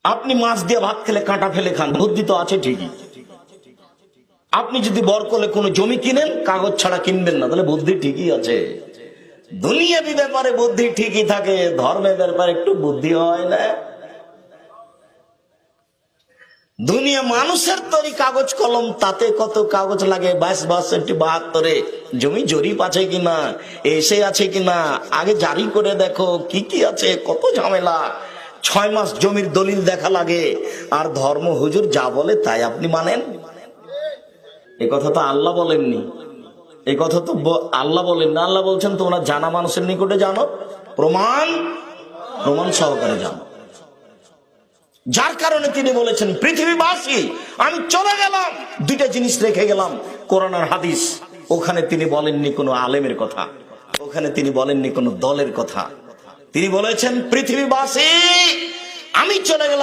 আপনি মাছ দিয়ে ভাত খেলে কাঁটা ফেলে খান, বুদ্ধি তো আছে ঠিকই। আপনি যদি বরকলে কোনো জমি কিনেন, কাগজ ছাড়া কিনবেন না, তাহলে বুদ্ধি ঠিকই আছে। দুনিয়াবি ব্যাপারে বুদ্ধি ঠিকই থাকে, ধর্মের ব্যাপারে একটু বুদ্ধি হয় না। দুনিয়া মানুষের তৈরি কাগজ কলম, তাতে কত কাগজ লাগে। 22-62 জমি জরিপ আছে কিনা, এসে আছে কিনা, আগে জারি করে দেখো কি কি আছে, কত ঝামেলা। 6 মাস জমির দলিল দেখা লাগে। আর ধর্ম হুজুর যা বলে তাই আপনি মানেন। এ কথা তো আল্লাহ বলেননি, এই কথা তো আল্লাহ বলেন না। আল্লাহ বলছেন তোমরা জানা মানুষের নিকটে জানো, প্রমাণ সহকারে জানো। যার কারণে তিনি বলেছেন পৃথিবীবাসী আমি চলে গেলাম, দুইটা জিনিস রেখে গেলাম, কোরআন আর হাদিস। ওখানে তিনি বলেননি কোনো আলেমের কথা, ওখানে তিনি বলেননি কোনো দলের কথা। তিনি বলেছেন পৃথিবীবাসী আমি চলে গেলাম।